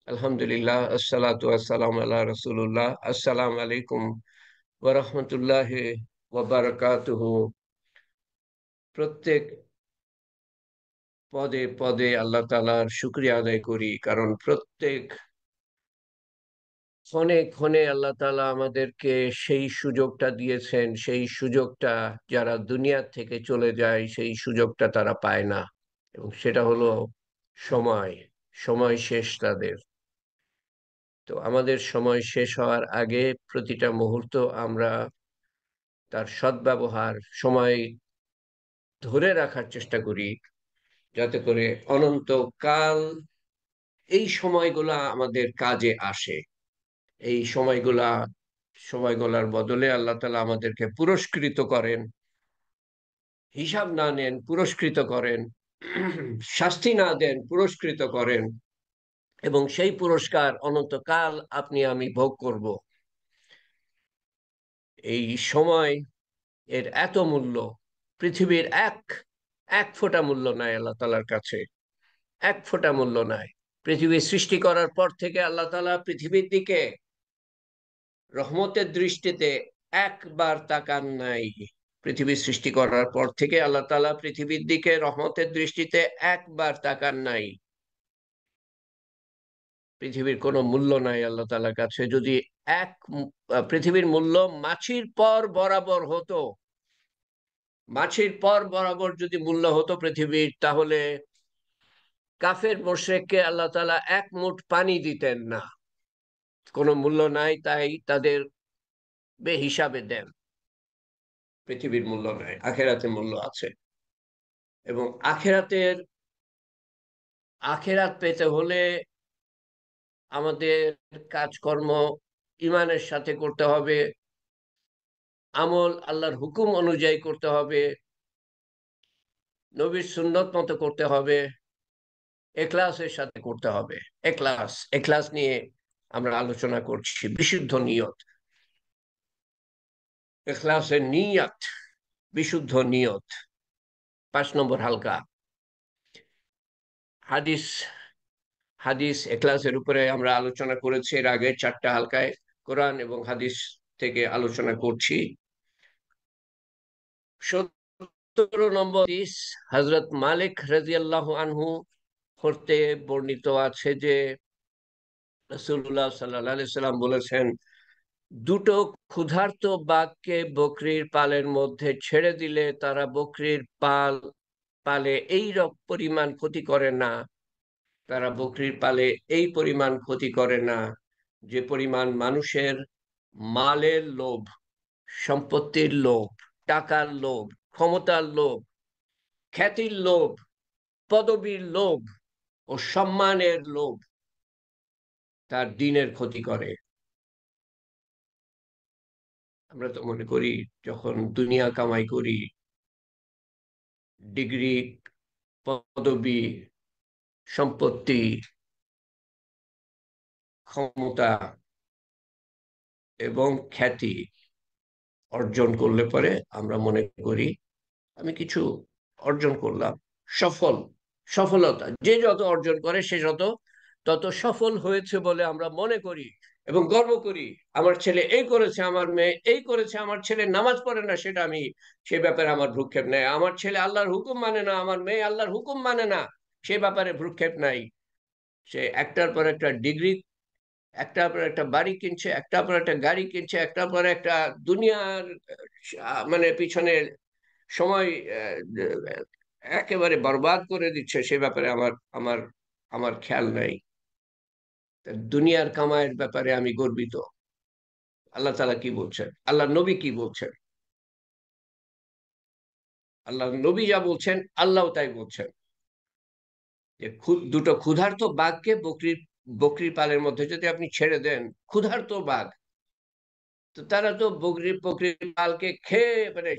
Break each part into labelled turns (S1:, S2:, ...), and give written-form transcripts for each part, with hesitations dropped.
S1: আলহামদুলিল্লাহ, আসসালাতু আসসালামু আলা রাসূলুল্লাহ। আসসালামু আলাইকুম ওয়া রাহমাতুল্লাহি ওয়া বারাকাতুহু। প্রত্যেক পদে পদে আল্লাহ তাআলার শুকরিয়া আদায় করি, কারণ প্রত্যেক ক্ষণে ক্ষণে আল্লাহ তাআলা আমাদেরকে সেই সুযোগটা দিয়েছেন। সেই সুযোগটা যারা দুনিয়া থেকে চলে যায় সেই সুযোগটা তারা পায় না, এবং সেটা হলো সময়। সময় শেষ তাদের। তো আমাদের সময় শেষ হওয়ার আগে প্রতিটা মুহূর্ত আমরা তার সদ্ব্যবহার, সময় ধরে রাখার চেষ্টা করি, যাতে করে অনন্তকাল এই সময়গুলা আমাদের কাজে আসে। এই সময়গুলার বদলে আল্লাহ তাআলা আমাদেরকে পুরস্কৃত করেন, হিসাব না নেন পুরস্কৃত করেন, শাস্তি না দেন পুরস্কৃত করেন, এবং সেই পুরস্কার অনন্তকাল আপনি আমি ভোগ করব। এই সময় এর এত মূল্য, পৃথিবীর এক এক ফোঁটা মূল্য নাই আল্লাহ তাআলার কাছে। এক ফোঁটা মূল্য নাই। পৃথিবী সৃষ্টি করার পর থেকে আল্লাহ তাআলা পৃথিবীর দিকে রহমতের দৃষ্টিতে একবার তাকান নাই। পৃথিবী সৃষ্টি করার পর থেকে আল্লাহ তাআলা পৃথিবীর দিকে রহমতের দৃষ্টিতে একবার তাকান নাই। পৃথিবীর কোনো মূল্য নাই আল্লাহ তাআলার কাছে। যদি এক পৃথিবীর মূল্য মাছির পর বরাবর হতো, মাছির পর বরাবর যদি মূল্য হতো পৃথিবীর, তাহলে কাফের মুশরিককে আল্লাহ তাআলা এক মুঠ পানি দিতেন না। কোনো মূল্য নাই, তাই তাদের বেহিসাবে দেন। পৃথিবীর মূল্য নাই, আখেরাতে মূল্য আছে। এবং আখেরাত পেতে হলে আমাদের কাজকর্ম ইমানের সাথে করতে হবে, আমল আল্লাহর হুকুম অনুযায়ী করতে হবে, নবীর সুন্নত মতো করতে হবে, এখলাসের সাথে করতে হবে। এখলাস নিয়ে আমরা আলোচনা করছি। বিশুদ্ধ নিয়ত, এখলাসের নিয়ত, বিশুদ্ধ নিয়ত। 5 নম্বর হালকা হাদিস। এখলাসের উপরে আমরা আলোচনা করেছি এর আগে 4টা হালকায়। কোরআন এবং হাদিস থেকে আলোচনা করছি। 17 নম্বর হাদিস, হযরত মালিক রাদিয়াল্লাহু আনহু হতে বর্ণিত আছে যে রাসূলুল্লাহ সাল্লাল্লাহু আলাইহি সাল্লাম বলেছেন, দুটো ক্ষুধার্ত বাঘকে বকরির পালের মধ্যে ছেড়ে দিলে তারা বকরির পালে এই পরিমাণ ক্ষতি করে না। তারা বকরির পালে এই পরিমাণ ক্ষতি করে না যে পরিমাণ মানুষের মালের লোভ, সম্পত্তির লোভ, টাকার লোভ, ক্ষমতার লোভ, খ্যাতির লোভ, পদবীর লোভ ও সম্মানের লোভ তার দিনের ক্ষতি করে। আমরা তো মনে করি যখন দুনিয়া কামাই করি, ডিগ্রি, পদবী, সম্পত্তি, ক্ষমতা এবং খ্যাতি অর্জন করলে পরে আমরা মনে করি আমি কিছু অর্জন করলাম, সফল। সফলতা যে যত অর্জন করে সে তত সফল হয়েছে বলে আমরা মনে করি এবং গর্ব করি। আমার ছেলে এই করেছে, আমার মেয়ে এই করেছে, আমার ছেলে নামাজ পড়ে না, সেটা আমি সে ব্যাপারে আমার ভ্রুক্ষেপ নেই। আমার ছেলে আল্লাহর হুকুম মানে না, আমার মেয়ে আল্লাহর হুকুম মানে না, সে ব্যাপারে ভ্রুক্ষেপ নাই। সে একটার পর একটা ডিগ্রি, একটার পর একটা বাড়ি কিনছে, একটার পর একটা গাড়ি কিনছে, একটার পর একটা দুনিয়ার মানে পিছনে সময় একেবারে বরবাদ করে দিচ্ছে, সে ব্যাপারে আমার আমার আমার খেয়াল নাই। দুনিয়ার কামাইয়ের ব্যাপারে আমি গর্বিত। আল্লাহ তাআলা কি বলছেন, আল্লাহ নবী কি বলছেন? আল্লাহ নবী যা বলছেন আল্লাহ তাই বলছেন, যে দুটো ক্ষুধার্ত বাঘকে বকরির পালের মধ্যে যদি আপনি ছেড়ে দেন, ক্ষুধার্ত বাঘ, তো তারা তো বকরির পালকে খেয়ে মানে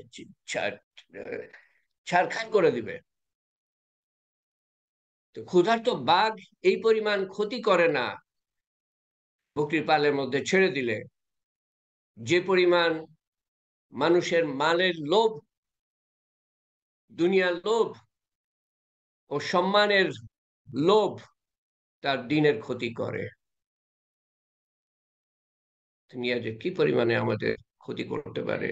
S1: ছারখার করে দিবে। তো ক্ষুধার্ত বাঘ এই পরিমাণ ক্ষতি করে না বকরির পালের মধ্যে ছেড়ে দিলে, যে পরিমাণ মানুষের মালের লোভ, দুনিয়ার লোভ ও সম্মানের লোভ তার দিনের ক্ষতি করে। দুনিয়া যে কি পরিমাণে আমাদের ক্ষতি করতে পারে,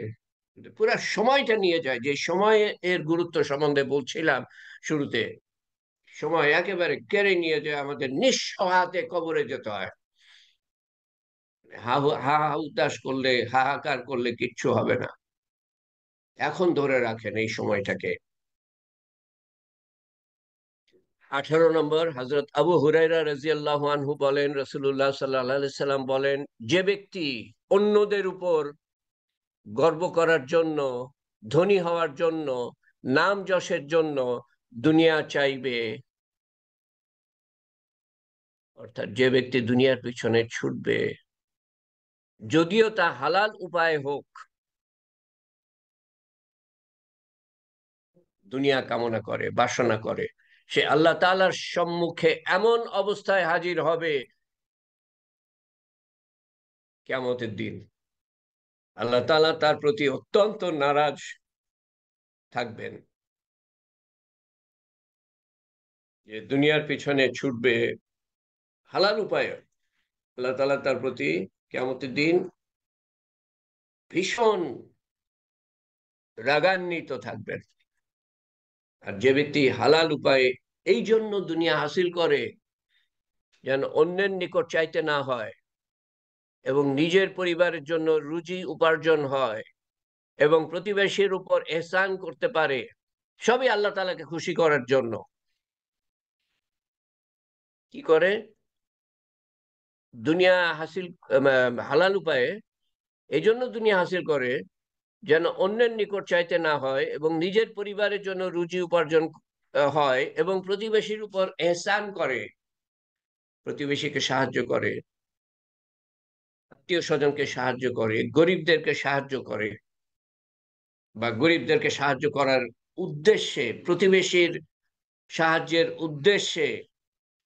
S1: পুরা সময়টা নিয়ে যায়। যে সময় এর গুরুত্ব সম্বন্ধে বলছিলাম শুরুতে, সময় একেবারে কেড়ে নিয়ে যায়, আমাদের নিঃস্ব হাতে কবরে যেতে হয়। হা হা হা উদাস করলে, হাহাকার করলে কিচ্ছু হবে না। এখন ধরে রাখেন এই সময়টাকে। 18 নম্বর, হযরত আবু হুরায়রা রাদিয়াল্লাহু আনহু বলেন, রাসূলুল্লাহ সাল্লাল্লাহু আলাইহি সাল্লাম বলেন, যে ব্যক্তি অন্যদের উপর গর্ব করার জন্য, ধনী হওয়ার জন্য, নাম যশের জন্য দুনিয়া চাইবে, অর্থাৎ যে ব্যক্তি দুনিয়ার পিছনে ছুটবে, যদিও তা হালাল উপায় হোক, দুনিয়া কামনা করে, বাসনা করে, সে আল্লাহ তাআলার সম্মুখে এমন অবস্থায় হাজির হবে কিয়ামতের দিন, আল্লাহ তাআলা তার প্রতি অত্যন্ত নারাজ থাকবেন। যে দুনিয়ার পিছনে ছুটবে হালাল উপায়ে, আল্লাহ তাআলা তার প্রতি কিয়ামতের দিন ভীষণ রাগান্বিত থাকবেন। আর যে ব্যক্তি হালাল উপায়ে এই জন্য দুনিয়া হাসিল করে যেন অন্যের নিকট চাইতে না হয়, এবং নিজের পরিবারের জন্য রুজি উপার্জন হয়, এবং প্রতিবেশীর উপর এহসান করতে পারে, সবই আল্লাহ তাআলাকে খুশি করার জন্য। কি করে দুনিয়া হাসিল, হালাল উপায়ে এই জন্য দুনিয়া হাসিল করে যেন অন্যের নিকট চাইতে না হয়, এবং নিজের পরিবারের জন্য রুজি উপার্জন হয়, এবং প্রতিবেশীর উপর এহসান করে, প্রতিবেশীকে সাহায্য করে, আত্মীয় স্বজনকে সাহায্য করে, গরিবদেরকে সাহায্য করে, বা গরিবদেরকে সাহায্য করার উদ্দেশ্যে, প্রতিবেশীর সাহায্যের উদ্দেশ্যে,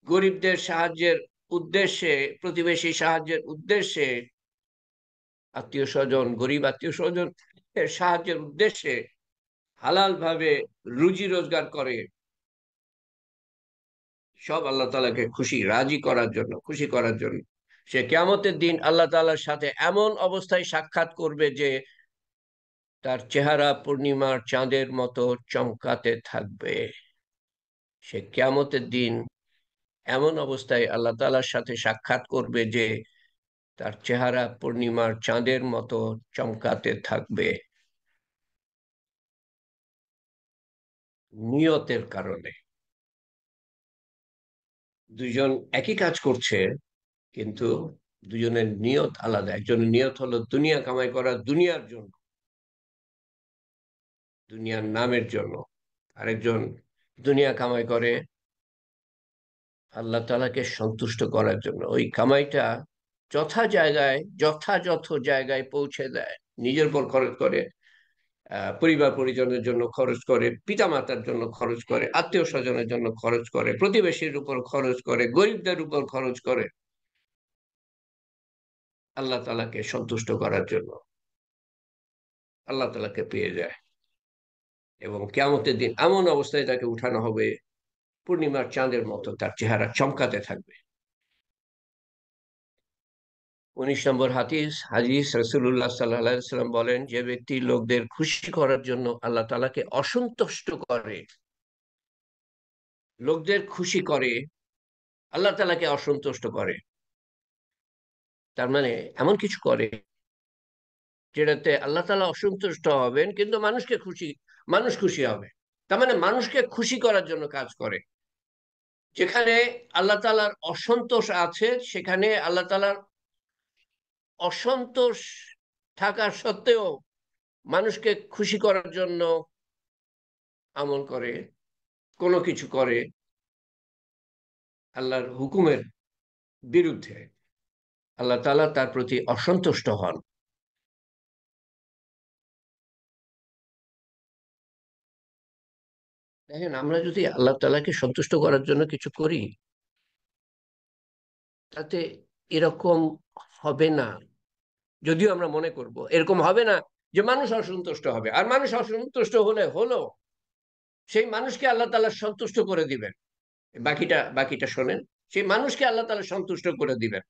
S1: গরিবদের সাহায্যের উদ্দেশ্যে, প্রতিবেশী সাহায্যের উদ্দেশ্যে, আত্মীয় স্বজন, গরিব আত্মীয় স্বজন এর সাহায্যের উদ্দেশ্যে হালাল ভাবে রুজি রোজগার করে, সব আল্লাহ তাআলাকে খুশি রাজি করার জন্য, খুশি করার জন্য। সে কিয়ামতের দিন আল্লাহ তাআলার সাথে এমন অবস্থায় সাক্ষাৎ করবে যে তার চেহারা পূর্ণিমার চাঁদের মতো চমকাতে থাকবে। সে কিয়ামতের দিন এমন অবস্থায় আল্লাহ তাআলার সাথে সাক্ষাৎ করবে যে তার চেহারা পূর্ণিমার চাঁদের মতো চমকাতে থাকবে, নিয়তের কারণে। দুইজন একই কাজ করছে, কিন্তু দুজনের নিয়ত আলাদা। একজনের নিয়ত হলো দুনিয়া কামাই করা, দুনিয়ার জন্য, দুনিয়ার নামের জন্য। আরেকজন দুনিয়া কামাই করে আল্লাহ তাআলাকে সন্তুষ্ট করার জন্য। ওই কামাইটা যথাযথ জায়গায় পৌঁছে দেয়, নিজের উপর খরচ করে, পরিবার পরিজনের জন্য খরচ করে, পিতা মাতার জন্য খরচ করে, আত্মীয় স্বজনের জন্য খরচ করে, প্রতিবেশীর উপর খরচ করে, গরিবদের উপর খরচ করে, আল্লাহ তাআলাকে সন্তুষ্ট করার জন্য, আল্লাহ তাআলাকে পেয়ে যায়। এবং কিয়ামতের দিন এমন অবস্থায় তাকে উঠানো হবে, পূর্ণিমার চাঁদের মতো তার চেহারা চমকাতে থাকবে। 19 নম্বর হাদিস, রাসূলুল্লাহ সাল্লাল্লাহু আলাইহি ওয়াসাল্লাম বলেন, যে ব্যক্তি লোকদের খুশি করার জন্য আল্লাহ তাআলাকে অসন্তুষ্ট করে, লোকদের খুশি করে, আল্লাহ তাআলাকে অসন্তুষ্ট করে, তার মানে এমন কিছু করে যেটাতে আল্লাহ তাআলা অসন্তুষ্ট হবেন, কিন্তু মানুষ খুশি হবে। তার মানে মানুষকে খুশি করার জন্য কাজ করে। যেখানে আল্লাহ তাআলার অসন্তোষ আছে, সেখানে আল্লাহ তাআলার অসন্তোষ থাকা সত্ত্বেও মানুষকে খুশি করার জন্য আমল করে, কোনো কিছু করে আল্লাহর হুকুমের বিরুদ্ধে, আল্লাহ তাআলা তার প্রতি অসন্তুষ্ট হন। দেখেন, আমরা যদি আল্লাহ তাআলাকে সন্তুষ্ট করার জন্য কিছু করি, তাতে এরকম হবে না। যদিও আমরা মনে করব এরকম হবে না যে মানুষ অসন্তুষ্ট হবে, আর মানুষ অসন্তুষ্ট হলো সেই মানুষকে আল্লাহ তাআলা সন্তুষ্ট করে দিবেন। বাকিটা শোনেন। সেই মানুষকে আল্লাহ তাআলা সন্তুষ্ট করে দিবেন।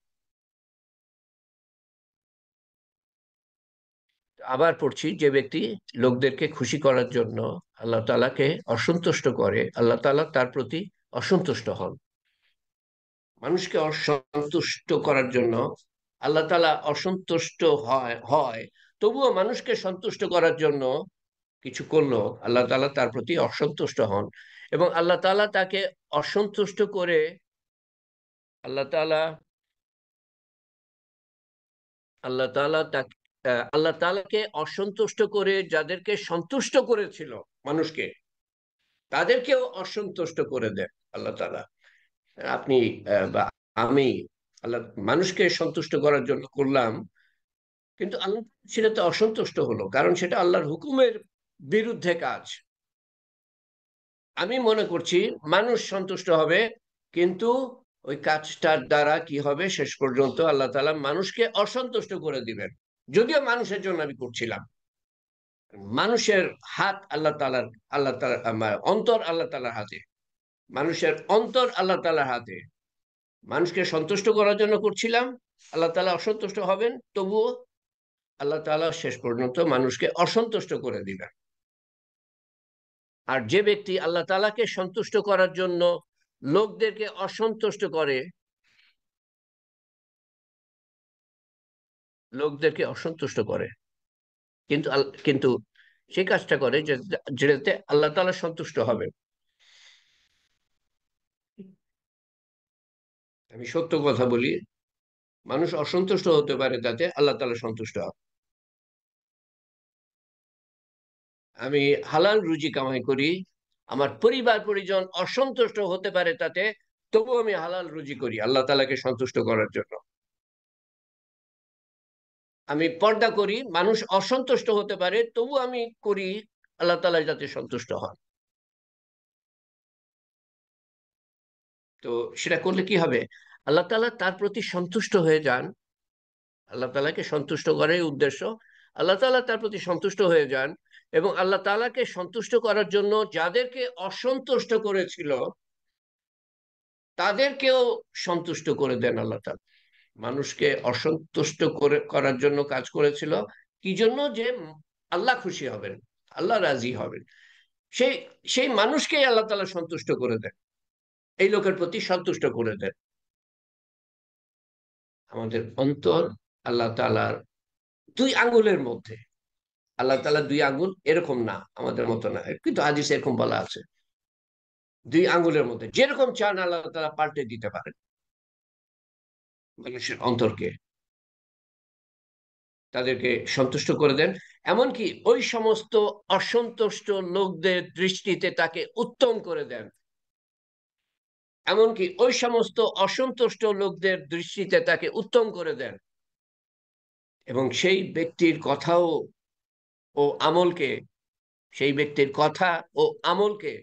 S1: আবার পড়ছি, যে ব্যক্তি লোকদেরকে খুশি করার জন্য আল্লাহ তাআলাকে অসন্তুষ্ট করে, আল্লাহ তাআলা তার প্রতি অসন্তুষ্ট হন। মানুষকে অসন্তুষ্ট করার জন্য আল্লাহ তাআলা অসন্তুষ্ট হয় তবুও মানুষকে সন্তুষ্ট করার জন্য কিছু করলো, আল্লাহ তাআলা তার প্রতি অসন্তুষ্ট হন। এবং আল্লাহ তাআলা তাকে অসন্তুষ্ট করে, আল্লাহ তাআলা আল্লাহ তাআলা তাকে আল্লাহ তাআলাকে অসন্তুষ্ট করে যাদেরকে সন্তুষ্ট করেছিল মানুষকে, তাদেরকেও অসন্তুষ্ট করে দেন আল্লাহ তাআলা। আপনি বা আমি আল্লাহ মানুষকে সন্তুষ্ট করার জন্য করলাম, কিন্তু আল্লাহ সেটাতে অসন্তুষ্ট হলো, কারণ সেটা আল্লাহর হুকুমের বিরুদ্ধে কাজ। আমি মনে করছি মানুষ সন্তুষ্ট হবে, কিন্তু ওই কাজটার দ্বারা কি হবে, শেষ পর্যন্ত আল্লাহ তাআলা মানুষকে অসন্তুষ্ট করে দিবেন। যদিও মানুষের জন্য আমি করছিলাম, মানুষের হাত আল্লাহ তাআলার, আল্লাহ তাআলা অন্তর আল্লাহ তাআলার হাতে, মানুষের অন্তর আল্লাহ তাআলার হাতে। মানুষকে সন্তুষ্ট করার জন্য করছিলাম, আল্লাহ তাআলা অসন্তুষ্ট হবেন, তবুও আল্লাহ তাআলা শেষ পর্যন্ত মানুষকে অসন্তুষ্ট করে দিবেন। আর যে ব্যক্তি আল্লাহ তাআলাকে সন্তুষ্ট করার জন্য লোকদেরকে অসন্তুষ্ট করে, লোকদেরকে অসন্তুষ্ট করে, কিন্তু সেই কাজটা করে যেটাতে আল্লাহ তাআলা সন্তুষ্ট হবে। আমি সত্য কথা বলি, মানুষ অসন্তুষ্ট হতে পারে তাতে আল্লাহ তাআলা সন্তুষ্ট হবে। আমি হালাল রুজি কামাই করি, আমার পরিবার পরিজন অসন্তুষ্ট হতে পারে তাতে, তবু আমি হালাল রুজি করি আল্লাহ তাআলাকে সন্তুষ্ট করার জন্য। আমি পর্দা করি, মানুষ অসন্তুষ্ট হতে পারে, তবু আমি করি আল্লাহ তাআলা যাতে সন্তুষ্ট হন। তো সেটা করলে কি হবে, আল্লাহ তাআলা তার প্রতি সন্তুষ্ট হয়ে যান। আল্লাহ তাআলাকে সন্তুষ্ট করাই উদ্দেশ্য। আল্লাহ তাআলা তার প্রতি সন্তুষ্ট হয়ে যান, এবং আল্লাহ তাআলাকে সন্তুষ্ট করার জন্য যাদেরকে অসন্তুষ্ট করেছিল তাদেরকেও সন্তুষ্ট করে দেন আল্লাহ তাআলা। মানুষকে অসন্তুষ্ট করার জন্য কাজ করেছিল, কি জন্য, যে আল্লাহ খুশি হবেন, আল্লাহ রাজি হবেন। সেই সেই মানুষকেই আল্লাহ তাআলা সন্তুষ্ট করে দেন, এই লোকের প্রতি সন্তুষ্ট করে দেন। আমাদের অন্তর আল্লাহ তাআলার দুই আঙ্গুলের মধ্যে। আল্লাহ তাআলা দুই আঙ্গুল এরকম না, আমাদের মতো না, কিন্তু হাদিসে এরকম বলা আছে, দুই আঙ্গুলের মধ্যে যেরকম চান আল্লাহ তাআলা পাল্টে দিতে পারেন মানুষের অন্তরকে, তাদেরকে সন্তুষ্ট করে দেন। এমনকি ওই সমস্ত অসন্তুষ্ট লোকদের দৃষ্টিতে তাকে উত্তম করে দেন, এমনকি ওই সমস্ত অসন্তুষ্ট লোকদের দৃষ্টিতে তাকে উত্তম করে দেন। এবং সেই ব্যক্তির কথাও ও আমলকে, সেই ব্যক্তির কথা ও আমলকে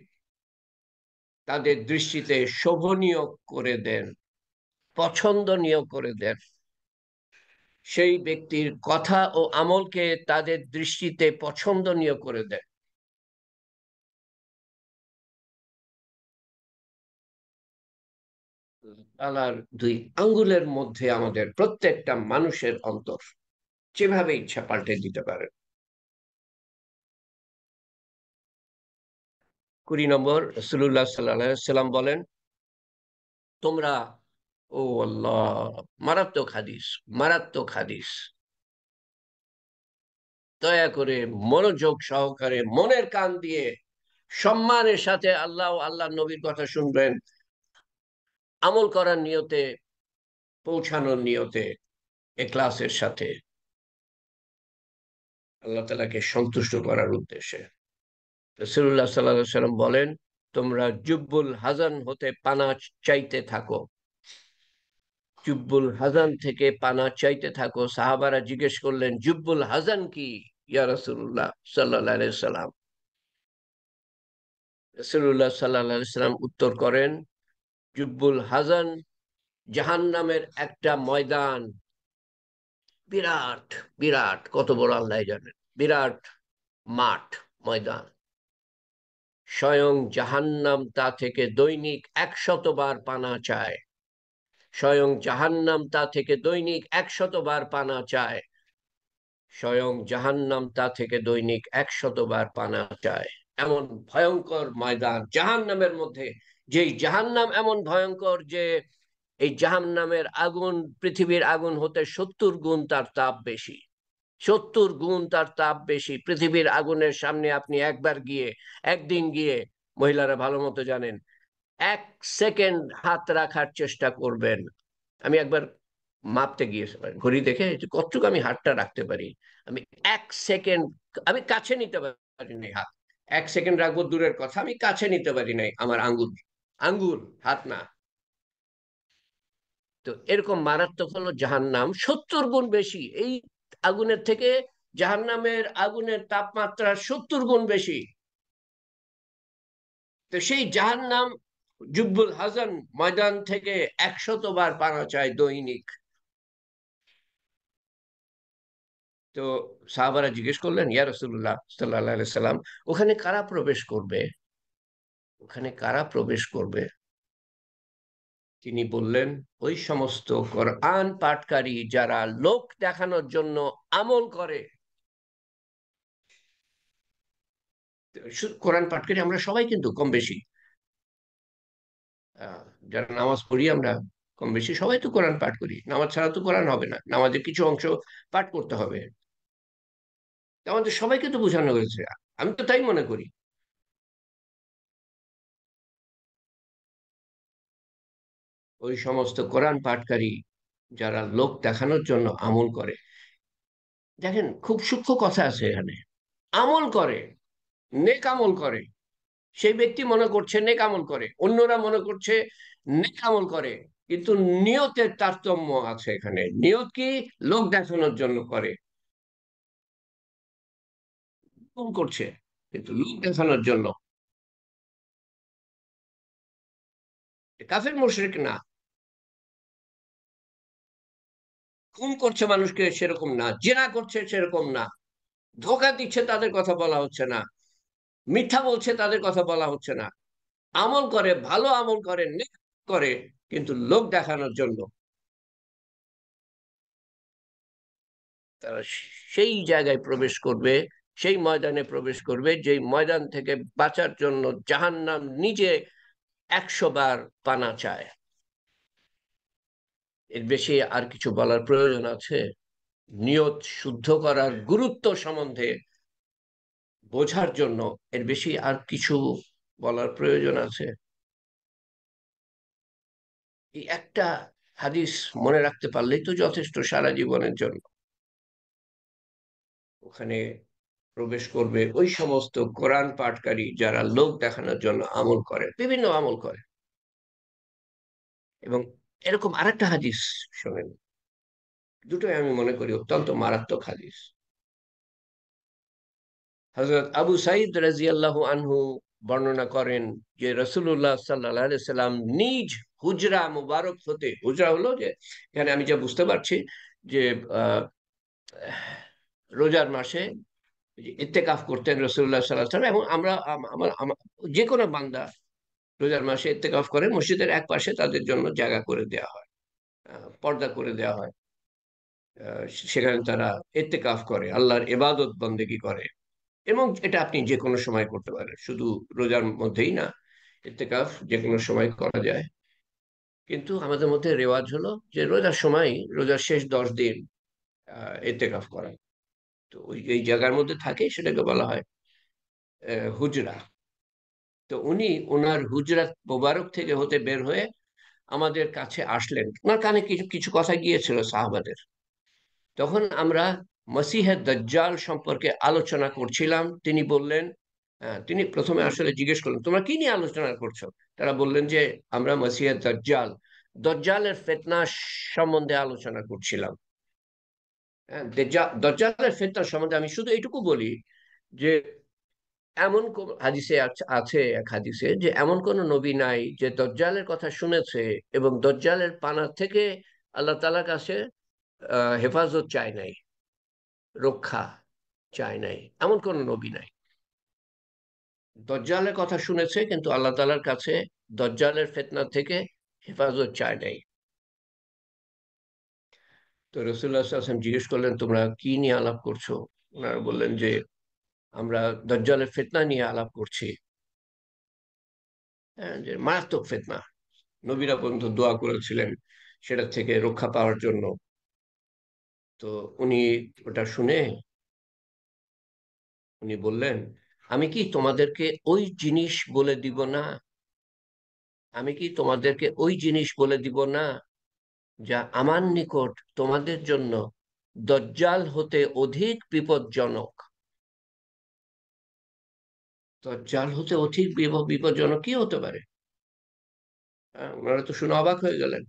S1: তাদের দৃষ্টিতে শোভনীয় করে দেন, পছন্দনীয় করে দেন। সেই ব্যক্তির কথা ও আমলকে তাদের দৃষ্টিতে পছন্দনীয় করে দেন। আল্লাহর দুই আঙ্গুলের মধ্যে আমাদের প্রত্যেকটা মানুষের অন্তর, যেভাবে ইচ্ছা পাল্টে দিতে পারেন। 20 নম্বর, রাসূলুল্লাহ সাল্লাল্লাহু আলাইহি সাল্লাম বলেন, তোমরা, ও আল্লাহ, মারাত্মক হাদিস, মারাত্মক হাদিস, দয়া করে মনোযোগ সহকারে মনের কান দিয়ে সম্মানের সাথে আল্লাহ ও আল্লাহ নবীর কথা শুনবেন, আমল করার নিয়তে, পৌঁছানোর নিয়তে, এখলাসের সাথে, আল্লাহ তাআলাকে সন্তুষ্ট করার উদ্দেশ্যে। রাসূলুল্লাহ সাল্লাল্লাহু আলাইহি সাল্লাম বলেন, তোমরা জুব্বুল হাজান হতে পানা চাইতে থাকো, জুব্বুল হাজান থেকে পানা চাইতে থাকো। সাহাবারা জিজ্ঞেস করলেন, জুব্বুল হাজান কি ইয়া রাসূলুল্লাহ সাল্লাল্লাহু আলাইহি সাল্লাম? রাসূলুল্লাহ সাল্লাল্লাহু আলাইহি সাল্লাম উত্তর করেন, জুব্বুল হাজান জাহান্নামের একটা ময়দান, বিরাট, বিরাট, কত বড় আল্লাহ জানেন, বিরাট মাঠ, ময়দান। স্বয়ং জাহান্নাম তা থেকে দৈনিক 100 বার পানা চায়। স্বয়ং জাহান্নাম তা থেকে দৈনিক 100 বার পানা চায়। স্বয়ং জাহান্নাম তা থেকে দৈনিক 100 বার পানা চায়। এমন ভয়ঙ্কর ময়দান জাহান্নামের মধ্যে, যেই জাহান্নাম এমন ভয়ঙ্কর যে এই জাহান্নামের আগুন পৃথিবীর আগুন হতে 70 গুণ তার তাপ বেশি। 70 গুণ তার তাপ বেশি। পৃথিবীর আগুনের সামনে আপনি একবার গিয়ে, একদিন গিয়ে, মহিলারা ভালো মতো জানেন, 1 সেকেন্ড হাত রাখার চেষ্টা করবেন। আমি একবার মাপতে গিয়েছিলাম, ঘড়ি দেখে যে কতটুকু আমি হাতটা রাখতে পারি। আমি 1 সেকেন্ড, আমি কাছে নিতে পারি নাই হাত। 1 সেকেন্ড রাখবো দূরের কথা, আমি কাছে নিতে পারি নাই আমার আঙ্গুল, আঙ্গুল, হাত না। তো এরকম মারাত্মক হলো জাহান্নাম, 70 গুণ বেশি এই আগুনের থেকে। জাহান্নামের আগুনের তাপমাত্রা 70 গুণ বেশি। তো সেই জাহান্নাম জুব্বুল হাসান ময়দান থেকে 100 বার পানা চায় দৈনিক। তো সাহাবারা জিজ্ঞেস করলেন, ইয়া রাসূলুল্লাহ সাল্লাল্লাহু আলাইহি সাল্লাম, ওখানে কারা প্রবেশ করবে? ওখানে কারা প্রবেশ করবে? তিনি বললেন, ওই সমস্ত কোরআন পাঠকারী যারা লোক দেখানোর জন্য আমল করে। কোরআন পাঠকারী আমরা সবাই কিন্তু কম বেশি, আহ, যারা নামাজ পড়ি আমরা কম বেশি সবাই তো কোরআন পাঠ করি। নামাজ ছাড়া তো কোরআন হবে না, নামাজের কিছু অংশ পাঠ করতে হবে। আমাদের সবাইকে তো বোঝানো হয়েছে, আমি তো তাই মনে করি। ওই সমস্ত কোরআন পাঠকারী যারা লোক দেখানোর জন্য আমল করে। দেখেন, খুব সূক্ষ্ম কথা আছে এখানে। আমল করে, নেক আমল করে। সেই ব্যক্তি মনে করছে নেক আমল করে, অন্যরা মনে করছে নেক আমল করে। কিন্তু নিয়তের তারতম্য আছে এখানে। নিয়ত কি? লোক দেখানোর জন্য করে, খুন করছে কিন্তু লোক দেখানোর জন্য। কাফের মুশরিক না। খুন করছে মানুষকে সেরকম না, জেনা করছে সেরকম না, ধোঁকা দিচ্ছে তাদের কথা বলা হচ্ছে না, মিথ্যা বলছে তাদের কথা বলা হচ্ছে না। আমল করে, ভালো আমল করে, নেক করে, কিন্তু লোক দেখানোর জন্য। তারা সেই জায়গায় প্রবেশ করবে, সেই ময়দানে প্রবেশ করবে যেই ময়দান থেকে বাঁচার জন্য জাহান্নাম নিজে 100 বার পানা চায়। এর বেশি আর কিছু বলার প্রয়োজন আছে? নিয়ত শুদ্ধ করার গুরুত্ব সম্বন্ধে বোঝার জন্য এর বেশি আর কিছু বলার প্রয়োজন আছে? এই একটা হাদিস মনে রাখতে পারলেই তো যথেষ্ট সারা জীবনের জন্য। ওখানে প্রবেশ করবে ওই সমস্ত কোরআন পাঠকারী যারা লোক দেখানোর জন্য আমল করে, বিভিন্ন আমল করে। এবং এরকম আরেকটা হাদিস শোনেন, দুটোই আমি মনে করি অত্যন্ত মারাত্মক হাদিস। হযরত আবু সাঈদ রাদিয়াল্লাহু আনহু বর্ণনা করেন যে রাসূলুল্লাহ সাল্লাল্লাহু আলাইহি সাল্লাম নিজ হুজরা মুবারক হতে, হুজরা হলো যে, এখানে আমি যা বুঝতে পারছি যে আহ, রোজার মাসে ইত্তেকাফ করতেন রাসূলুল্লাহ সাল্লাল্লাহু আলাইহি সাল্লাম। এবং আমরা যে কোনো বান্দা রোজার মাসে ইত্তেকাফ করে, মসজিদের এক পাশে তাদের জন্য জায়গা করে দেওয়া হয়, পর্দা করে দেওয়া হয়। আহ, সেখানে তারা ইত্তেকাফ করে, আল্লাহর ইবাদত বন্দেগী করে। এবং এটা আপনি যে কোনো সময় করতে পারেন, শুধু রোজার মধ্যেই না, ইত্তেকাফ যে কোনো সময় করা যায়। কিন্তু আমাদের মধ্যে রেওয়াজ হলো যে রোজার সময়, রোজার শেষ 10 দিন ইত্তেকাফ করা। তো ওই এই জায়গার মধ্যে থাকে, সেটাকে বলা হয় হুজরা। তো উনি ওনার হুজরাত মোবারক থেকে হতে বের হয়ে আমাদের কাছে আসলেন। ওনার কানে কিছু কিছু কথা গিয়েছিল সাহাবাদের। তখন আমরা মসিহে দাজ্জাল সম্পর্কে আলোচনা করছিলাম। তিনি বললেন, তিনি প্রথমে আসলে জিজ্ঞেস করলেন, তোমরা কি নিয়ে আলোচনা করছো? তারা বললেন যে আমরা মসিহে দাজ্জাল, দজ্জালের ফিতনা সম্বন্ধে আলোচনা করছিলাম। হ্যাঁ, দজ্জালের ফিতনা সম্বন্ধে আমি শুধু এইটুকু বলি যে এমন কোন হাদিসে আছে, এক হাদিসে, যে এমন কোন নবী নাই যে দজ্জালের কথা শুনেছে এবং দজ্জালের পানা থেকে আল্লাহ তাআলার কাছে হেফাজত চায় নাই, রক্ষা চায় নাই। এমন কোন নবী নাই। দজ্জালের কথা শুনেছে কিন্তু আল্লাহ তাআলার কাছে দজ্জালের ফিতনা থেকে হেফাজত চায় নাই। তো রাসূলুল্লাহ সাল্লাল্লাহু আলাইহি ওয়াসাল্লাম জিজ্ঞেস করলেন, তোমরা কি নিয়ে আলাপ করছো? ওনারা বললেন যে আমরা দাজ্জালের ফিতনা নিয়ে আলাপ করছি। হ্যাঁ, যে মারাত্মক ফিতনা, নবীরা পর্যন্ত দোয়া করেছিলেন সেটা থেকে রক্ষা পাওয়ার জন্য। তো উনি ওটা শুনে উনি বললেন, আমি কি তোমাদেরকে ওই জিনিস বলে দিব না, আমি কি তোমাদেরকে ওই জিনিস বলে দিব না যা আমার নিকট তোমাদের জন্য দজ্জাল হতে অধিক বিপজ্জনক। দজ্জাল হতে অধিক বিপজ্জনক কি হতে পারে? ওনারা তো শুনে অবাক হয়ে গেলেন।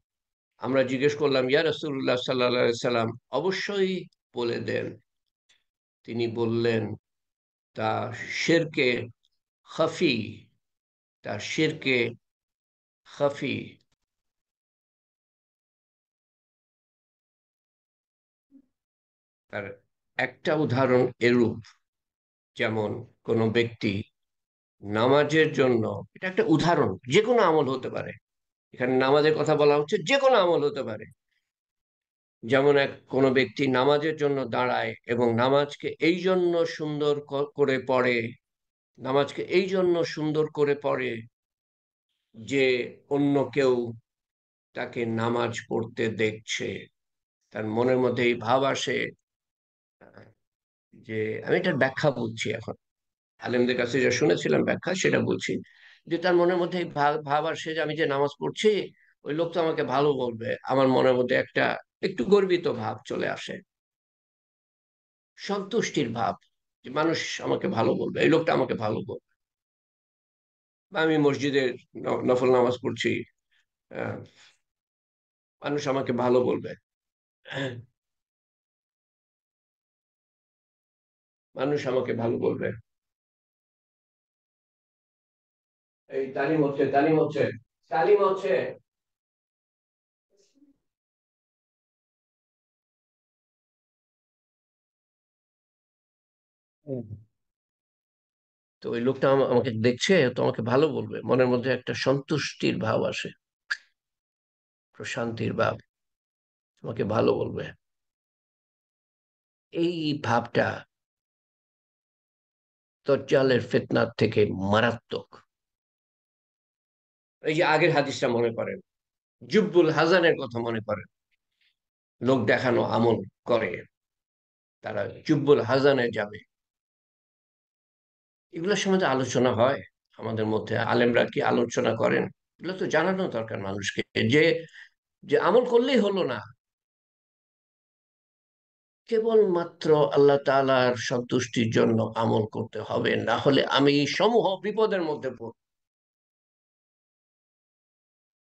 S1: আমরা জিজ্ঞেস করলাম, ইয়া রাসূলুল্লাহ সাল্লাল্লাহু আলাইহি সাল্লাম, অবশ্যই বলে দেন। তিনি বললেন, তা শিরকে খাফি, তা শিরকে খাফি। তার একটা উদাহরণ এরূপ, যেমন কোনো ব্যক্তি নামাজের জন্য, এটা একটা উদাহরণ, যে কোনো আমল হতে পারে, এখানে নামাজের কথা বলা হচ্ছে, যে কোনো আমল হতে পারে। যেমন কোনো ব্যক্তি নামাজের জন্য দাঁড়ায় এবং নামাজকে এই জন্য সুন্দর করে পড়ে, নামাজকে এই জন্য সুন্দর করে পড়ে যে অন্য কেউ তাকে নামাজ পড়তে দেখছে। তার মনের মধ্যে এই ভাব আসে, যে আমি এটার ব্যাখ্যা বলছি এখন, আলেমদের কাছে যা শুনেছিলাম ব্যাখ্যা সেটা বলছি, যে তার মনের মধ্যে এই ভাব আসে যে আমি যে নামাজ পড়ছি, ওই লোক তো আমাকে ভালো বলবে। আমার মনের মধ্যে একটা একটু গর্বিত ভাব চলে আসে, সন্তুষ্টির ভাব, যে মানুষ আমাকে ভালো বলবে, এই লোকটা আমাকে ভালো বলবে। বা আমি মসজিদে নফল নামাজ পড়ছি, আহ, মানুষ আমাকে ভালো বলবে। হ্যাঁ, মানুষ আমাকে ভালো বলবে। এই তালিম হচ্ছে, তালিম হচ্ছে, তালিম হচ্ছে। হুম। তো ওই লোকটা আমাকে দেখছে, তো আমাকে ভালো বলবে, মনের মধ্যে একটা সন্তুষ্টির ভাব আসে, প্রশান্তির ভাব, আমাকে ভালো বলবে। এই ভাবটা দজ্জালের ফিতনার থেকে মারাত্মক। এই যে আগের হাদিসটা মনে করেন, জুব্বুল হাসানের কথা মনে করেন, লোক দেখানো আমল করে, তারা জুব্বুল হাসানে যাবে। এগুলোর সম্বন্ধে আলোচনা হয় আমাদের মধ্যে, আলেমরা কি আলোচনা করেন? এগুলো তো জানানো দরকার মানুষকে, যে যে আমল করলেই হলো না, কেবলমাত্র আল্লাহ তাআলার সন্তুষ্টির জন্য আমল করতে হবে, না হলে আমি সমূহ বিপদের মধ্যে পড়ব।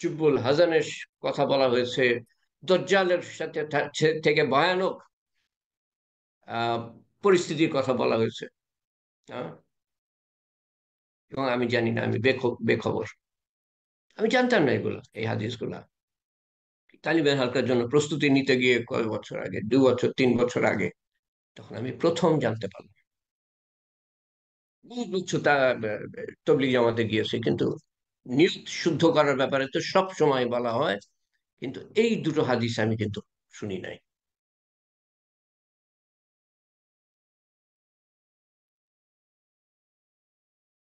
S1: জুব্বুল হাসানের কথা বলা হয়েছে, দজ্জালের সাথে থেকে ভয়ানক আহ পরিস্থিতির কথা বলা হয়েছে। আহ, এবং আমি জানি না, আমি বেখবর, আমি জানতাম না এগুলো, এই হাদিসগুলা। তালিবের হালকার জন্য প্রস্তুতি নিতে গিয়ে কয়েক বছর আগে, 2 বছর 3 বছর আগে, তখন আমি প্রথম জানতে পারলাম। বহুত বছর তা তবলিগ জামাতে গিয়েছে, কিন্তু নিয়ত শুদ্ধ করার ব্যাপারে তো সব সময় বলা হয়, কিন্তু এই দুটো হাদিস আমি কিন্তু শুনি নাই।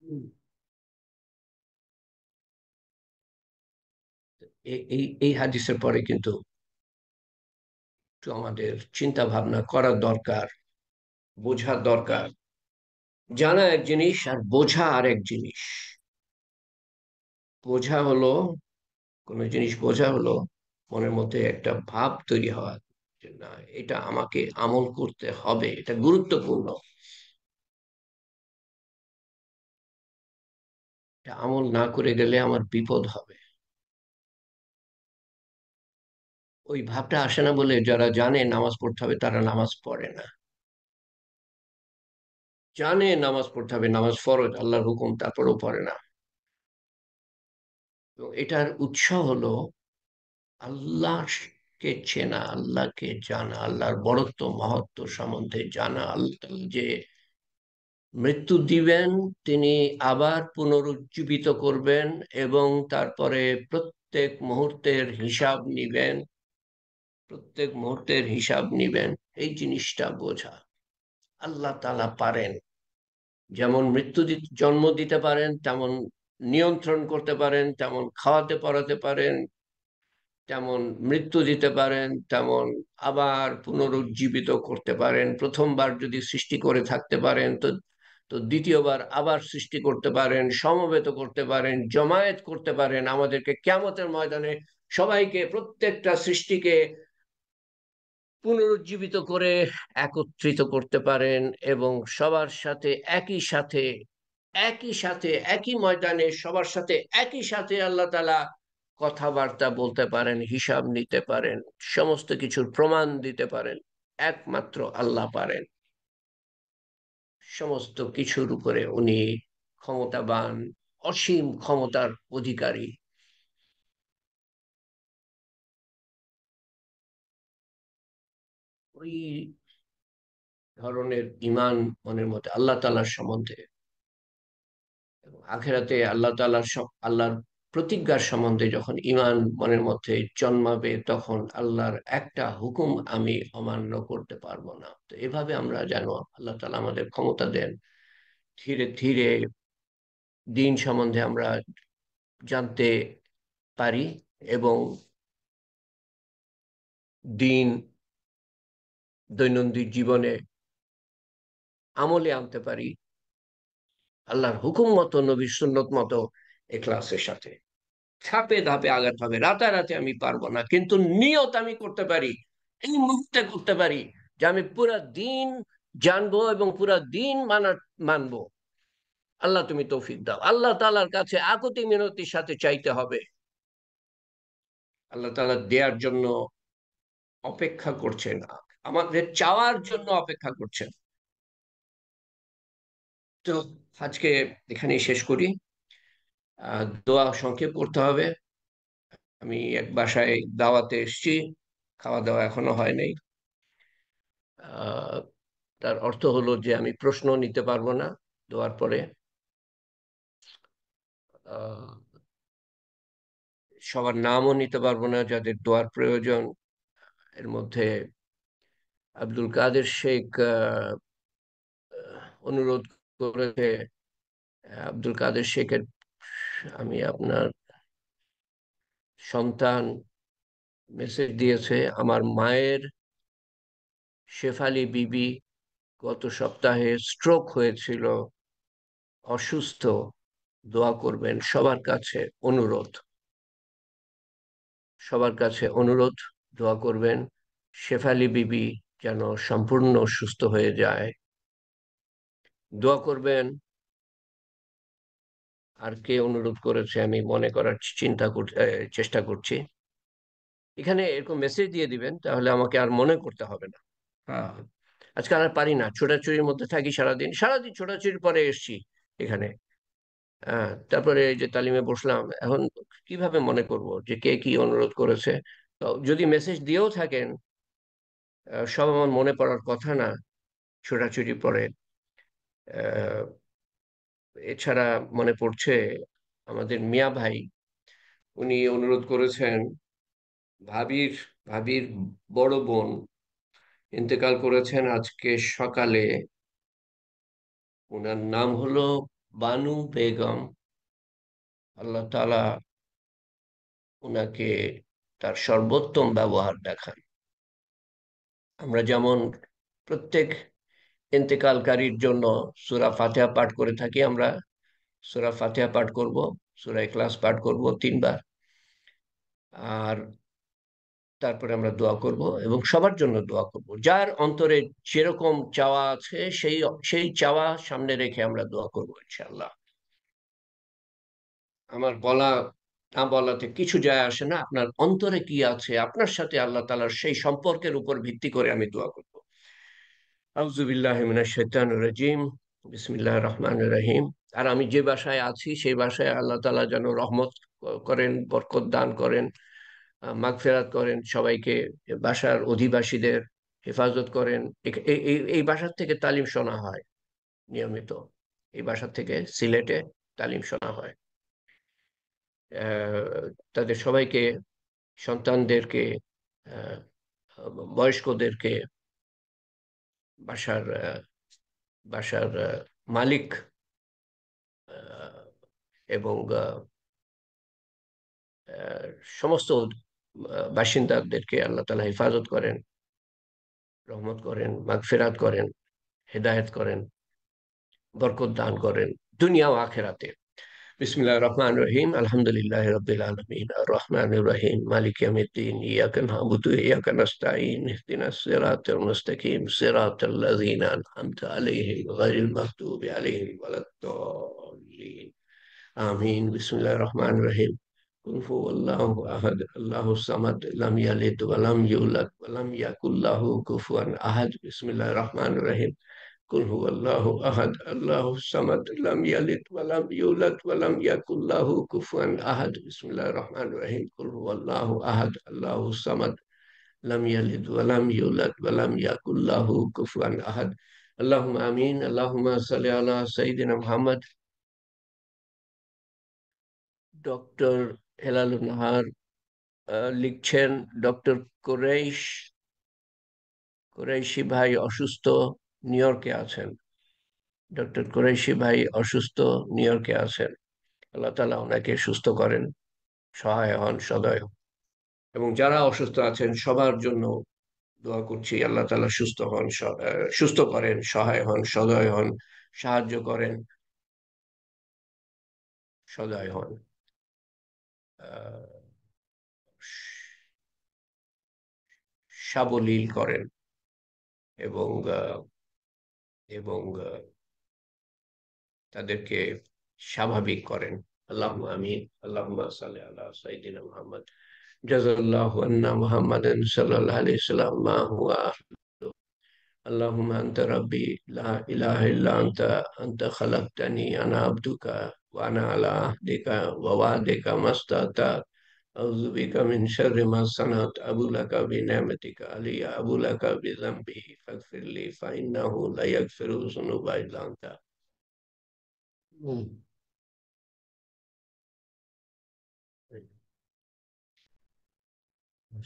S1: হুম। এই হাদিসের পরে কিন্তু একটু আমাদের চিন্তা ভাবনা করা দরকার, বোঝা দরকার। জানা এক জিনিস আর বোঝা আর এক জিনিস। বোঝা হলো, কোনো জিনিস বোঝা হলো মনের মধ্যে একটা ভাব তৈরি হওয়া, যে না, এটা আমাকে আমল করতে হবে, এটা গুরুত্বপূর্ণ, এটা আমল না করে গেলে আমার বিপদ হবে। ওই ভাবটা আসে না বলে যারা জানে নামাজ পড়তে হবে তারা নামাজ পড়ে না। জানে নামাজ পড়তে হবে, নামাজ ফরজ, আল্লাহর হুকুম, তারপরেও পড়ে না। তো এটার উৎস হলো আল্লাহকে চেনা, আল্লাহকে জানা, আল্লাহর বড়ত্ব মহত্ব সম্বন্ধে জানা, আল্লাহ যে মৃত্যু দিবেন, তিনি আবার পুনরুজ্জীবিত করবেন, এবং তারপরে প্রত্যেক মুহূর্তের হিসাব নিবেন, প্রত্যেক মুহূর্তের হিসাব নিবেন, এই জিনিসটা বোঝা। আল্লাহ তাআলা পারেন, যেমন জন্ম দিতে পারেন, তেমন নিয়ন্ত্রণ করতে পারেন, তেমন খাওয়াতে পড়াতে পারেন, তেমন মৃত্যু দিতে পারেন, তেমন আবার পুনরুজ্জীবিত করতে পারেন। প্রথমবার যদি সৃষ্টি করে থাকতে পারেন, তো তো দ্বিতীয়বার আবার সৃষ্টি করতে পারেন, সমবেত করতে পারেন, জমায়েত করতে পারেন, আমাদেরকে কিয়ামতের ময়দানে সবাইকে, প্রত্যেকটা সৃষ্টিকে পুনরুজ্জীবিত করে একত্রিত করতে পারেন, এবং সবার সাথে একই সাথে, একই সাথে, একই ময়দানে সবার সাথে একই সাথে আল্লাহ তাআলা কথাবার্তা বলতে পারেন, হিসাব নিতে পারেন, সমস্ত কিছুর প্রমাণ দিতে পারেন। একমাত্র আল্লাহ পারেন। সমস্ত কিছুর উপরে উনি ক্ষমতাবান, অসীম ক্ষমতার অধিকারী। ওই ধরনের ইমান মনের মধ্যে আল্লাহ তাআলার সম্বন্ধে এবং আখেরাতে আল্লাহ তাআলার আল্লাহর প্রতিজ্ঞার সম্বন্ধে যখন ইমান মনের মধ্যে জন্মাবে, তখন আল্লাহর একটা হুকুম আমি অমান্য করতে পারবো না। তো এভাবে আমরা যেন আল্লাহ তাআলা আমাদের ক্ষমতা দেন, ধীরে ধীরে দিন সম্বন্ধে আমরা জানতে পারি, এবং দিন দৈনন্দিন জীবনে আমলে আনতে পারি, আল্লাহর হুকুম মতো, নবীর সুন্নত মতো, এখলাসের সাথে। ধাপে ধাপে আগাতে হবে, রাতারাতি আমি পারবো না, কিন্তু নিয়ত আমি করতে পারি, এই মুহূর্তে করতে পারি যে আমি পুরা দিন জানবো এবং পুরা দিন মানবো। আল্লাহ তুমি তৌফিক দাও। আল্লাহ তাআলার কাছে আকুতি মিনতির সাথে চাইতে হবে। আল্লাহ তাআলা দেওয়ার জন্য অপেক্ষা করছেন, আমাদের চাওয়ার জন্য অপেক্ষা করছেন। তো আজকে এখানেই শেষ করি। দোয়া সংক্ষেপ করতে হবে। আমি এক বাসায় দাওয়াতে এসেছি, খাওয়া দাওয়া এখনো হয় নাই। আহ, তার অর্থ হলো যে আমি প্রশ্ন নিতে পারবো না দোয়ার পরে। আহ, সবার নামও নিতে পারবো না যাদের দোয়ার প্রয়োজন। এর মধ্যে আব্দুল কাদের শেখ অনুরোধ করেছে। আব্দুল কাদের শেখের, আমি আপনার সন্তান মেসেজ দিয়েছে, আমার মায়ের শেফালি বিবি গত সপ্তাহে স্ট্রোক হয়েছিল, অসুস্থ, দোয়া করবেন। সবার কাছে অনুরোধ, সবার কাছে অনুরোধ, দোয়া করবেন শেফালি বিবি যেন সম্পূর্ণ সুস্থ হয়ে যায়। দোয়া করবেন। আর কে অনুরোধ করেছে আমি মনে করার চেষ্টা করছি। এখানে এরকম মেসেজ দিয়ে দিবেন, তাহলে আমাকে আর মনে করতে হবে না। হ্যাঁ, আজকাল আর পারি না, ছোটাছুটির মধ্যে থাকি সারাদিন, সারাদিন ছোটাছুটির পরে এসছি এখানে। হ্যাঁ, তারপরে এই যে তালিমে বসলাম, এখন কিভাবে মনে করব যে কে কি অনুরোধ করেছে? তো যদি মেসেজ দিয়েও থাকেন, সব আমার মনে পড়ার কথা না, ছোটাছুটি পরে। আহ, এছাড়া মনে পড়ছে আমাদের মিয়া ভাই, উনি অনুরোধ করেছেন ভাবির ভাবির বড় বোন ইন্তেকাল করেছেন আজকে সকালে। ওনার নাম হলো বানু বেগম। আল্লাহ তাআলা ওনাকে তার সর্বোত্তম ব্যবহার দেখান। আমরা যেমন প্রত্যেক ইন্তেকালকারীর জন্য সূরা ফাতিহা পাঠ করে থাকি, আমরা সূরা ফাতিহা পাঠ করব, সূরা ইখলাস পাঠ করব 3 বার, আর তারপরে আমরা দোয়া করব এবং সবার জন্য দোয়া করব। যার অন্তরে যেরকম চাওয়া আছে, সেই সেই চাওয়া সামনে রেখে আমরা দোয়া করব ইনশাআল্লাহ। আমার বলা না বলাতে কিছু যায় আসে না, আপনার অন্তরে কি আছে, আপনার সাথে আল্লাহ তাআলার সেই সম্পর্কের উপর ভিত্তি করে আমি দোয়া করব। আউযু বিল্লাহি মিনাশ শাইতানির রাজিম। বিসমিল্লাহির রহমানির রহিম। আর আমি যে বাসায় আছি সেই বাসায় আল্লাহ তাআলা যেন রহমত করেন, বরকত দান করেন, মাগফিরাত করেন সবাইকে, বাসার অধিবাসীদের হেফাজত করেন। এই বাসার থেকে তালিম শোনা হয় নিয়মিত, এই বাসার থেকে সিলেটে তালিম শোনা হয়। তাদের সবাইকে, সন্তানদেরকে বয়স্কদেরকে, বাসার বাসার মালিক আহ, এবং আহ, সমস্ত বাসিন্দাদেরকে আল্লাহ তাআলা হেফাজত করেন, রহমত করেন, মাগফিরাত করেন, হেদায়েত করেন, বরকত দান করেন দুনিয়া ও আখেরাতে। বিসমিল্লাহির রহমানির রহিম, আলহামদুলিল্লাহি রাব্বিল আলামিন, আর রহমানির রহিম, মালিক ইয়াউমিদ্দিন, ইয়াকা না'বুদু ওয়া ইয়াকা নাস্তাঈন, ইহদিনাস সিরাতাল মুস্তাকিম, সিরাতাল লাযীনা আন'আমতা আলাইহিম গায়রিল মাগদুবি আলাইহিম ওয়ালাদ-দাল্লিন। আমিন। বিসমিল্লাহির রহমানির রহিম। কুল হুয়াল্লাহু আহাদ, আল্লাহুস সামাদ, লাম ইয়ালিদ ওয়া লাম ইউলাদ ওয়া লাম ইয়াকুল লাহু কুফুয়ান আহাদ। বিসমিল্লাহির রহমানির রহিম। কুল হুয়াল্লাহু আহাদ, আল্লাহুস সামাদ, লাম ইয়ালিদ ওয়া লাম ইউলাদ ওয়া লাম ইয়াকুল লাহু কুফুয়ান আহাদ। বিসমিল্লাহির রহমানির রহিম। কুল হুয়াল্লাহু আহাদ, আল্লাহুস সামাদ, লাম ইয়ালিদ ওয়া লাম ইউলাদ ওয়া লাম ইয়াকুল লাহু কুফুয়ান আহাদ। আল্লাহুম্মা আমিন। আল্লাহুম্মা সাল্লি আলা সাইয়্যিদিনা মুহাম্মদ। ডক্টর হেলালুন নাহার লিখছেন, ডক্টর কুরাইশ কুরাইশি ভাই অসুস্থ, নিউ ইয়র্কে আছেন। ডক্টর কুরাইশি ভাই অসুস্থ, নিউ ইয়র্কে আছেন। আল্লাহ তাআলা ওনাকে সুস্থ করেন, সহায় হন, সদয় হন। এবং যারা অসুস্থ আছেন সবার জন্য দোয়া করছি, আল্লাহ তাআলা সুস্থ হন, সুস্থ করেন, সহায় হন, সদয় হন, সাহায্য করেন, সদয় হন, আহ, সাবলীল করেন এবং এবং তাদেরকে স্বাভাবিক করেন। আল্লাহুম্মা আমিন। আল্লাহুম্মা সাল্লি আলা সাইয়্যিদিনা মুহাম্মদ। জাযাল্লাহু আন্না মুহাম্মাদান সাল্লাল্লাহু আলাইহি ওয়াসাল্লাম মা হুয়া। اللهم أنت ربي لا إله إلا أنت خلقتني أنا عبدك وأنا على عهدك ووعدك ما استطعت. أعوذ بك من شر ما صنعت. أبو لك بنعمتك علي، أبو لك بذنبي فاغفر لي فإنه لا يغفر الذنوب إلا أنت.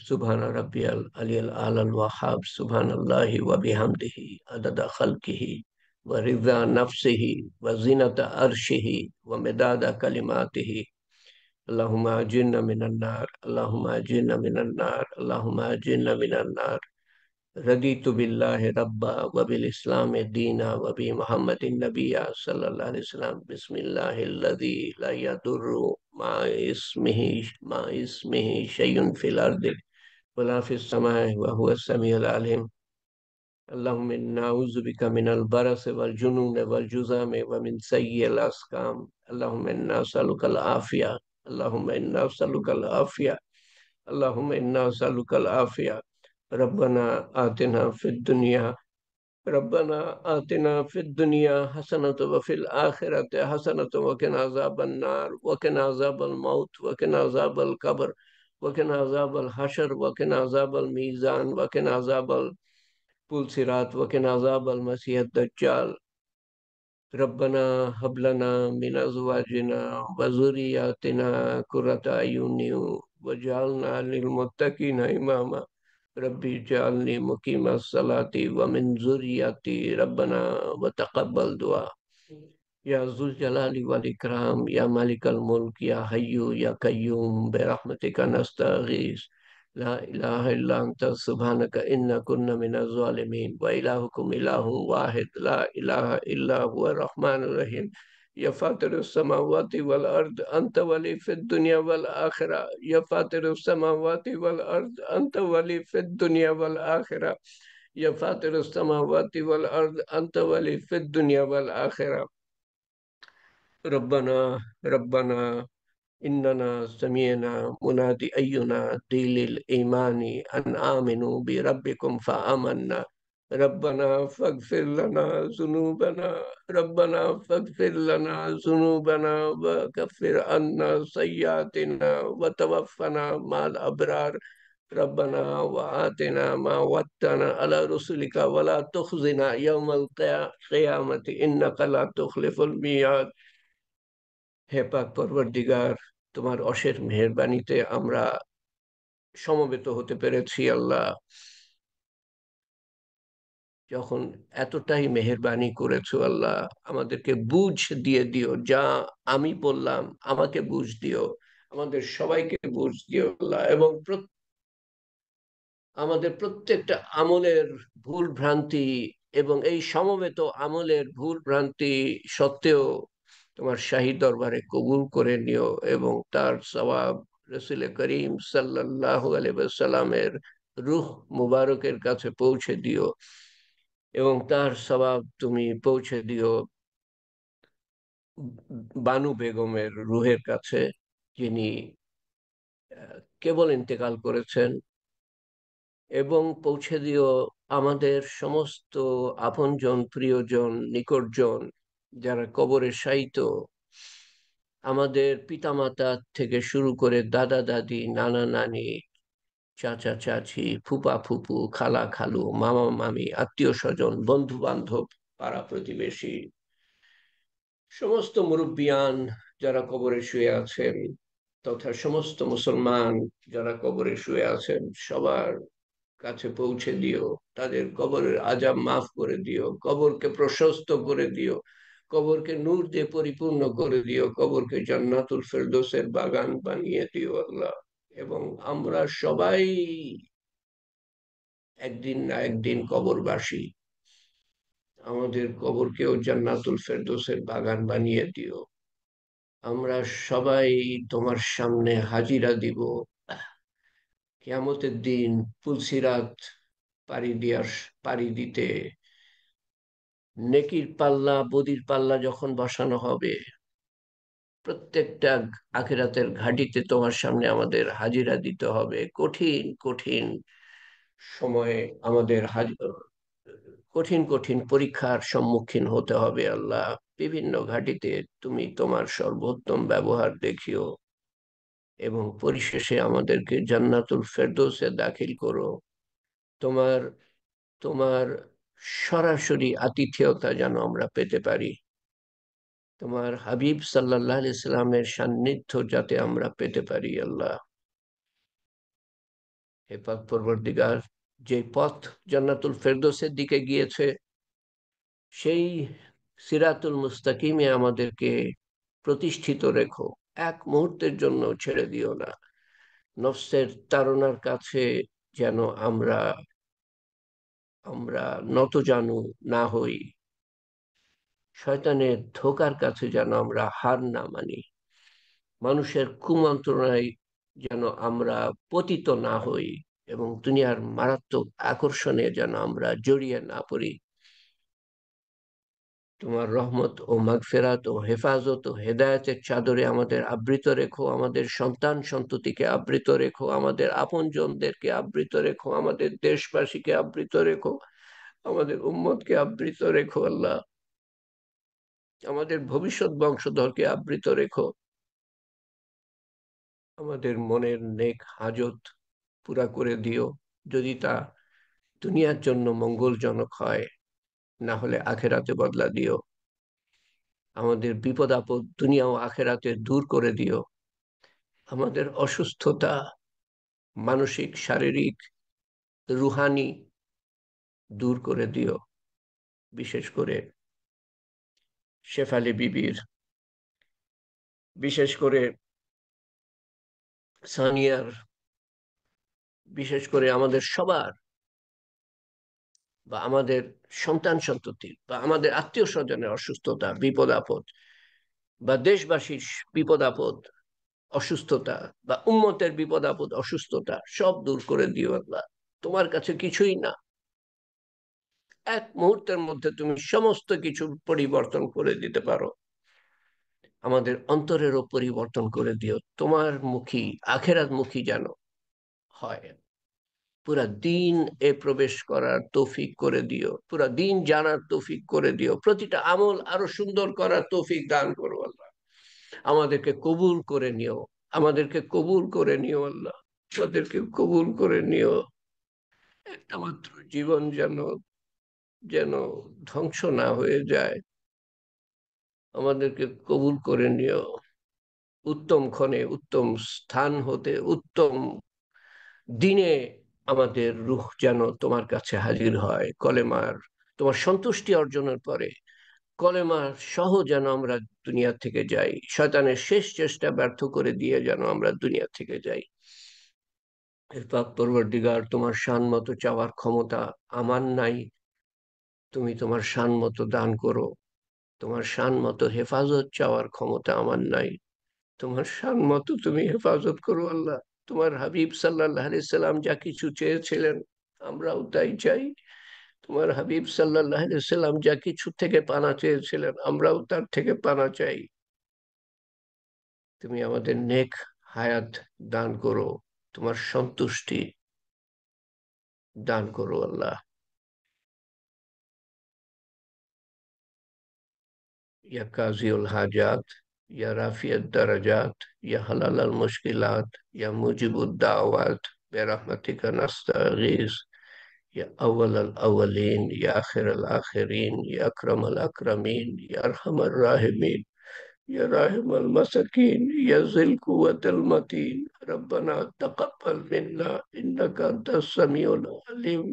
S1: سبحان ربي العلي الأعلى الوهاب. سبحان الله وبحمده عدد خلقه ورضا نفسه وزنة عرشه ومداد كلماته. اللهم أجرنا من النار، اللهم أجرنا من النار، اللهم أجرنا من النار. رضيت بالله ربا وبالإسلام دينا وبمحمد النبي صلى الله عليه وسلم. بسم الله الذي لا يضر مع اسمه شيء في الأرض ولا في السماء وهو السميع العليم. اللهم إنا نعوذ بك من البرص والجنون والجذام ومن سيء الأسقام. اللهم إنا نسألك العافية، اللهم إنا نسألك العافية، اللهم إنا نسألك العافية. ربنا آتنا في الدنيا ربنا آتنا في الدنيا حسنة وفي الآخرة حسنة وقنا عذاب النار وقنا عذاب الموت وقنا عذاب القبر وقنا عذاب الحشر وقنا عذاب الميزان وقنا عذاب البلصراط وقنا عذاب المسيح الدجال. ربنا هب لنا من أزواجنا وذرياتنا قرة أعين واجعلنا للمتقين إماما. ربي اجعلني مقيم الصلاة ومن ذريتي ربنا وتقبل دعاء. يا ذو الجلال والإكرام، يا مالك الملك، يا حي يا قيوم، برحمتك نستغيث. لا إله إلا أنت سبحانك إنا كنا من الظالمين. وإلهكم إله واحد لا إله إلا هو الرحمن الرحيم. يا فاطر السماوات والأرض أنت ولي في الدنيا والآخرة. يا فاطر السماوات والأرض أنت ولي في الدنيا والآخرة. يا فاطر السماوات والأرض أنت ولي في الدنيا والآخرة. ربنا ربنا إننا سمعنا منادي أينا دي للإيمان أن آمنوا بربكم فآمنا. ربنا فاغفر لنا ذنوبنا، ربنا فاغفر لنا ذنوبنا وكفر عنا سيئاتنا وتوفنا مع الأبرار. ربنا وآتنا ما وعدتنا على رسلك ولا تخزنا يوم القيامة إنك لا تخلف الميعاد. হে পাক পরওয়ারদিগার, তোমার অশেষ মেহেরবানিতে আমরা সমবেত হতে পেরেছি আল্লাহ। যখন এতটাই মেহেরবানি করেছো আল্লাহ, আমাদেরকে বুঝ দিয়ে দিও, যা আমি বললাম আমাকে বুঝ দিও, আমাদের সবাইকে বুঝ দিও আল্লাহ। এবং আমাদের প্রত্যেকটা আমলের ভুল ভ্রান্তি এবং এই সমবেত আমলের ভুল ভ্রান্তি সত্ত্বেও তোমার শাহী দরবারে কবুল করে নিও, এবং তার সওয়াব রসুল করিম সাল্লাল্লাহু আলাইহি ওয়াসাল্লামের রূহ মুবারকের কাছে পৌঁছে দিও, এবং তার সওয়াব তুমি পৌঁছে দিও বানু বেগমের রুহের কাছে, যিনি কেবল ইন্তেকাল করেছেন। এবং পৌঁছে দিও আমাদের সমস্ত আপনজন, প্রিয়জন, নিকটজন যারা কবরে শায়িত, আমাদের পিতামাতা থেকে শুরু করে দাদা দাদি, নানা নানি, চাচা চাচি, ফুপা ফুপু, খালা খালু, মামা মামি, আত্মীয় স্বজন, বন্ধু বান্ধব, পাড়া প্রতিবেশী, সমস্ত মুরব্বিয়ান যারা কবরে শুয়ে আছেন, তথা সমস্ত মুসলমান যারা কবরে শুয়ে আছেন, সবার কাছে পৌঁছে দিও। তাদের কবরের আযাব মাফ করে দিও, কবরকে প্রশস্ত করে দিও, কবরকে নূর দিয়ে পরিপূর্ণ করে দিও, কবরকে জান্নাতুল ফেরদৌসের বাগান বানিয়ে দিও আল্লাহ। এবং আমরা সবাই একদিন না একদিন কবরবাসী, আমাদের কবরকেও জান্নাতুল ফেরদৌসের বাগান বানিয়ে দিও। আমরা সবাই তোমার সামনে হাজিরা দিব কিয়ামতের দিন, পুলসিরাত পাড়ি দিতে, নেকির পাল্লা বদির পাল্লা যখন বসানো হবে, প্রত্যেকটা আখিরাতের ঘাঁটিতে তোমার সামনে আমাদের হাজিরা দিতে হবে। কঠিন কঠিন সময়ে আমাদের কঠিন কঠিন পরীক্ষার সম্মুখীন হতে হবে আল্লাহ। বিভিন্ন ঘাঁটিতে তুমি তোমার সর্বোত্তম ব্যবহার দেখিও, এবং পরিশেষে আমাদেরকে জান্নাতুল ফেরদৌসে দাখিল করো। তোমার তোমার সরাসরি আতিথেয়তা যেন আমরা পেতে পারি, তোমার হাবিব সাল্লাল্লাহু আলাইহি সাল্লামের সান্নিধ্য যাতে আমরা পেতে পারি আল্লাহ। হে পাক পরবর্তীগার, যে পথ জান্নাতুল ফেরদৌসের দিকে গিয়েছে, সেই সিরাতুল মুস্তাকিমে আমাদেরকে প্রতিষ্ঠিত রেখো, এক মুহূর্তের জন্য ছেড়ে দিও না। নফসের তাড়নার কাছে যেন আমরা আমরা নতজানু না হই, শয়তানের ধোঁকার কাছে যেন আমরা হার না মানি, মানুষের কুমন্ত্রণায় যেন আমরা পতিত না হই, এবং দুনিয়ার মারাত্মক আকর্ষণে যেন আমরা জড়িয়ে না পড়ি। তোমার রহমত ও মাগফিরাত ও হেফাজত ও হেদায়েতের চাদরে আমাদের আবৃত রেখো, আমাদের সন্তান সন্ততিকে আবৃত রেখো, আমাদের আপনজনদেরকে আবৃত রেখো, আমাদের দেশবাসীকে আবৃত রেখো, আমাদের উম্মতকে আবৃত রেখো আল্লাহ, আমাদের ভবিষ্যৎ বংশধরকে আবৃত রেখো। আমাদের মনের নেক হাজত পুরা করে দিও, যদি তা দুনিয়ার জন্য মঙ্গলজনক হয়, না হলে আখেরাতে বদলা দিও। আমাদের বিপদ আপদ দুনিয়া ও আখেরাতে দূর করে দিও। আমাদের অসুস্থতা, মানসিক, শারীরিক, রুহানি, দূর করে দিও। বিশেষ করে শেফালি বিবির, বিশেষ করে সানিয়ার, বিশেষ করে আমাদের সবার, বা আমাদের সন্তান সন্ততির, বা আমাদের আত্মীয় স্বজনের অসুস্থতা, বিপদ আপদ, বা দেশবাসীর বিপদ আপদ, অসুস্থতা, বা উম্মতের বিপদ আপদ, অসুস্থতা, সব দূর করে দিও আল্লাহ। তোমার কাছে কিছুই না, এক মুহূর্তের মধ্যে তুমি সমস্ত কিছু পরিবর্তন করে দিতে পারো। আমাদের অন্তরেরও পরিবর্তন করে দিও, তোমার মুখী, আখেরাত মুখী যেন হয়। পুরা দিন এ প্রবেশ করার তৌফিক করে দিও, পুরা দিন জানার তৌফিক করে দিও, প্রতিটা আমল আরো সুন্দর করার তৌফিক দান করো আল্লাহ। আমাদেরকে কবুল করে নিও, আমাদেরকে কবুল করে নিও আল্লাহ, আমাদেরকে কবুল করে নিও। একটা মাত্র জীবন যেন যেন ধ্বংস না হয়ে যায়, আমাদেরকে কবুল করে নিও। উত্তম ক্ষণে, উত্তম স্থান হতে, উত্তম দিনে আমাদের রূহ যেন তোমার কাছে হাজির হয়, কলেমার তোমার সন্তুষ্টি অর্জনের পরে কলেমা সহ যেন আমরা দুনিয়া থেকে যাই, শয়তানের শেষ চেষ্টা ব্যর্থ করে দিয়ে যেন আমরা দুনিয়া থেকে যাই। পাক পরবর্তীগার, তোমার শান মতো চাওয়ার ক্ষমতা আমার নাই, তুমি তোমার শান মতো দান করো। তোমার শান মতো হেফাজত চাওয়ার ক্ষমতা আমার নাই, তোমার শান মতো তুমি হেফাজত করো আল্লাহ। তোমার হাবিব সাল্লাল্লাহু আলাইহি সাল্লাম যা কিছু চেয়েছিলেন আমরাও তাই চাই। তোমার হাবিব সাল্লাল্লাহু আলাইহি সাল্লাম যা কিছু থেকে পানা চেয়েছিলেন আমরাও তার থেকে পানা চাই। তুমি আমাদের নেক হায়াত দান করো, তোমার সন্তুষ্টি দান করো আল্লাহ। ইয়া কাজিউল হাজাত, ইয়া রাফিয়াত দারাজাত, ইয়া হালালাল মুশকিলাত, ইয়া মুজিবুদ দাওয়াত, বিরহমাতিকা নাস্তাগীস, ইয়া আউয়ালাল আউয়ালিন, ইয়া আখিরাল আখিরিন, ইয়া আকরামাল আকরামিন, ইয়া আরহামার রাহিমিন, يا راحم المساكين، يا ذي القوة المتين. ربنا تقبل منا إنك أنت السميع العليم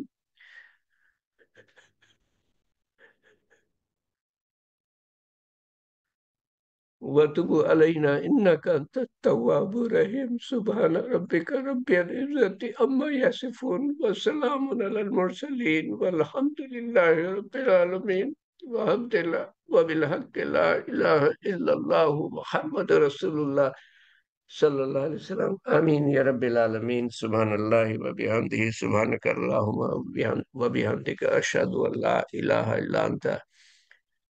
S1: وتب علينا إنك أنت التواب الرحيم. سبحان ربك رب العزة عما يصفون وسلام على المرسلين والحمد لله رب العالمين. وحمد الله وبالحق لا إله إلا الله محمد رسول الله صلى الله عليه وسلم. آمين يا رب العالمين. سبحان الله وبحمده، سبحانك اللهم وبحمدك أشهد أن لا إله إلا أنت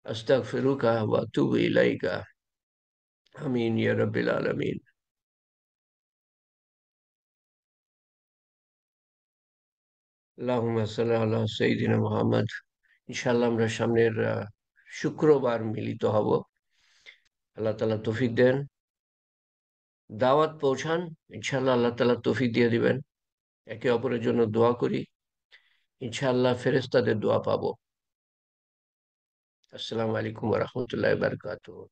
S1: أستغفرك وأتوب إليك. آمين يا رب العالمين. اللهم صل على سيدنا محمد. ইনশাআল্লাহ আমরা সামনের শুক্রবার মিলিত হব। আল্লাহ তাআলা তৌফিক দেন, দাওয়াত পৌঁছান, ইনশাআল্লাহ আল্লাহ তাআলা তৌফিক দিয়ে দিবেন। একে অপরের জন্য দোয়া করি, ইনশাআল্লাহ ফেরেশতাদের দোয়া পাবো। আসসালামু আলাইকুম ওয়া রাহমাতুল্লাহি ওয়া বারাকাতুহু।